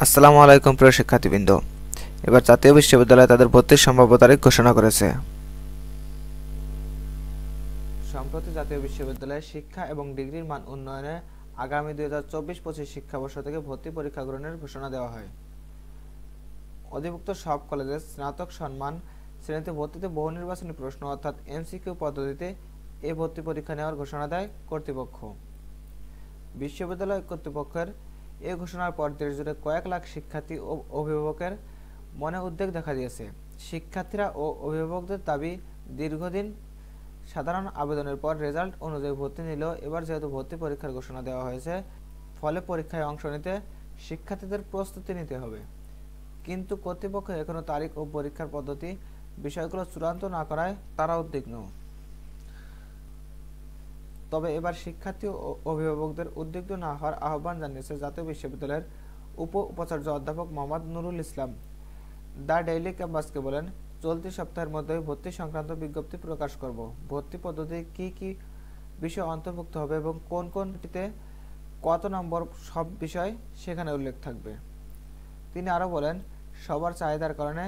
আসসালামু আলাইকুম প্রিয় শিক্ষার্থীবৃন্দ। এবার জাতীয় বিশ্ববিদ্যালয় তাদের ভর্তির সম্ভাব্য তারিখ ঘোষণা করেছে। সম্প্রতি জাতীয় বিশ্ববিদ্যালয়ে শিক্ষা এবং ডিগ্রির মান উন্নয়নে আগামী 2024-25 শিক্ষাবর্ষ থেকে ভর্তি পরীক্ষা গ্রহণের ঘোষণা দেওয়া হয়। অধিভুক্ত সব কলেজে স্নাতক সম্মান শ্রেণীতে ভর্তিতে বহু নির্বাচনী প্রশ্ন অর্থাৎ এমসিকিউ পদ্ধতিতে এ ভর্তি পরীক্ষা নেওয়ার ঘোষণা দেয় কর্তৃপক্ষ। বিশ্ববিদ্যালয় কর্তৃপক্ষের এ ঘোষণার পর দেশজুড়ে কয়েক লাখ শিক্ষার্থী ও অভিভাবকের মনে উদ্বেগ দেখা দিয়েছে। শিক্ষার্থীরা ও অভিভাবকদের দাবি, দীর্ঘদিন সাধারণ আবেদনের পর রেজাল্ট অনুযায়ী ভর্তি নিলেও এবার যেহেতু ভর্তি পরীক্ষার ঘোষণা দেওয়া হয়েছে, ফলে পরীক্ষায় অংশ নিতে শিক্ষার্থীদের প্রস্তুতি নিতে হবে। কিন্তু কর্তৃপক্ষ এখনও তারিখ ও পরীক্ষার পদ্ধতি বিষয়গুলো চূড়ান্ত না করায় তারা উদ্বিগ্ন। তবে এবার শিক্ষার্থী ও অভিভাবকদের উদ্বিগ্ন না হওয়ার আহ্বান জানিয়েছে জাতীয় বিশ্ববিদ্যালয়ের উপাচার্য অধ্যাপক মোহাম্মদ নুরুল ইসলাম। দ্য ডেইলি ক্যাম্পাসকে বলেন, চলতি সপ্তাহের মধ্যেই ভর্তি সংক্রান্ত বিজ্ঞপ্তি প্রকাশ করব। ভর্তি পদ্ধতি কি কি বিষয় অন্তর্ভুক্ত হবে এবং কোন কোনটিতে কত নম্বর সব বিষয় সেখানে উল্লেখ থাকবে। তিনি আরও বলেন, সবার চাহিদার কারণে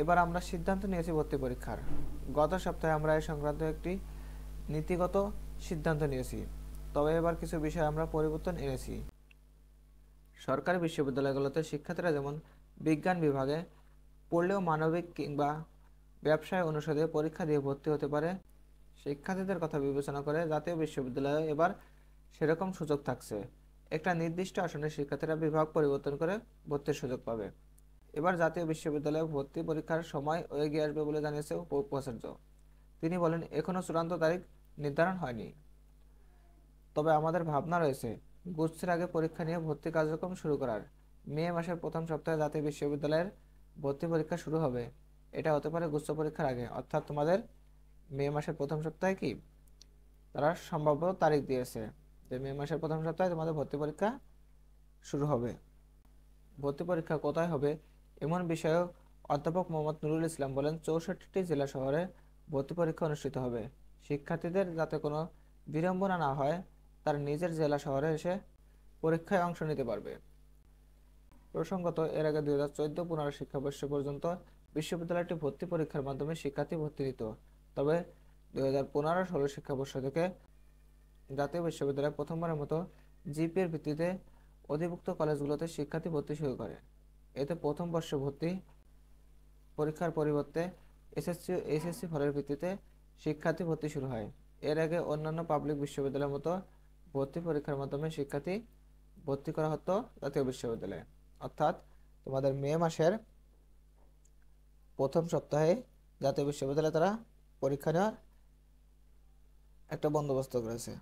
এবার আমরা সিদ্ধান্ত নিয়েছি ভর্তি পরীক্ষার। গত সপ্তাহে আমরা এই সংক্রান্ত একটি নীতিগত সিদ্ধান্ত নিয়েছি, তবে এবার কিছু বিষয় আমরা পরিবর্তন এনেছি। সরকারি বিশ্ববিদ্যালয়গুলোতে শিক্ষার্থীরা যেমন বিজ্ঞান বিভাগে পড়লেও মানবিক কিংবা ব্যবসায় অনুষদে পরীক্ষা দিয়ে ভর্তি হতে পারে, শিক্ষার্থীদের কথা বিবেচনা করে জাতীয় বিশ্ববিদ্যালয়ে এবার সেরকম সুযোগ থাকছে। একটা নির্দিষ্ট আসনে শিক্ষার্থীরা বিভাগ পরিবর্তন করে ভর্তির সুযোগ পাবে। এবার জাতীয় বিশ্ববিদ্যালয়ে ভর্তি পরীক্ষার সময় এগিয়ে আসবে বলে জানিয়েছে উপাচার্য। তিনি বলেন, এখনও চূড়ান্ত তারিখ নির্ধারণ হয়নি, তবে আমাদের ভাবনা রয়েছে গুচ্ছের আগে পরীক্ষা নিয়ে ভর্তি কার্যক্রম শুরু করার। মে মাসের প্রথম সপ্তাহে জাতীয় বিশ্ববিদ্যালয়ের ভর্তি পরীক্ষা শুরু হবে। এটা হতে পারে গুচ্ছ পরীক্ষার আগে, অর্থাৎ তোমাদের মে মাসের প্রথম সপ্তাহে কি তারা সম্ভাব্য তারিখ দিয়েছে যে মে মাসের প্রথম সপ্তাহে তোমাদের ভর্তি পরীক্ষা শুরু হবে। ভর্তি পরীক্ষা কোথায় হবে এমন বিষয়েও অধ্যাপক মোহাম্মদ নুরুল ইসলাম বলেন, 64টি জেলা শহরে ভর্তি পরীক্ষা অনুষ্ঠিত হবে। শিক্ষার্থীদের যাতে কোনো বিড়ম্বনা না হয়, তার নিজের জেলা শহরে এসে পরীক্ষায় অংশ নিতে পারবে। প্রসঙ্গত, এর আগে 2014-15 শিক্ষাবর্ষ পর্যন্ত বিশ্ববিদ্যালয়টি ভর্তি পরীক্ষার মাধ্যমে শিক্ষার্থী ভর্তি নিত। তবে 2015-16 শিক্ষাবর্ষ থেকে জাতীয় বিশ্ববিদ্যালয় প্রথমবারের মতো জিপিএর ভিত্তিতে অধিভুক্ত কলেজগুলোতে শিক্ষার্থী ভর্তি শুরু করে। এতে প্রথম বর্ষ ভর্তি পরীক্ষার পরিবর্তে এসএসসি ও এইচএসসি ফলের ভিত্তিতে শিক্ষার্থী ভর্তি শুরু হয়। এর আগে অন্যান্য পাবলিক বিশ্ববিদ্যালয়ের মতো ভর্তি পরীক্ষার মাধ্যমে শিক্ষার্থী ভর্তি করা হতো জাতীয় বিশ্ববিদ্যালয়ে, অর্থাৎ তোমাদের মে মাসের প্রথম সপ্তাহে জাতীয় বিশ্ববিদ্যালয়ে তারা পরীক্ষা নেওয়ার একটা বন্দোবস্ত করেছে।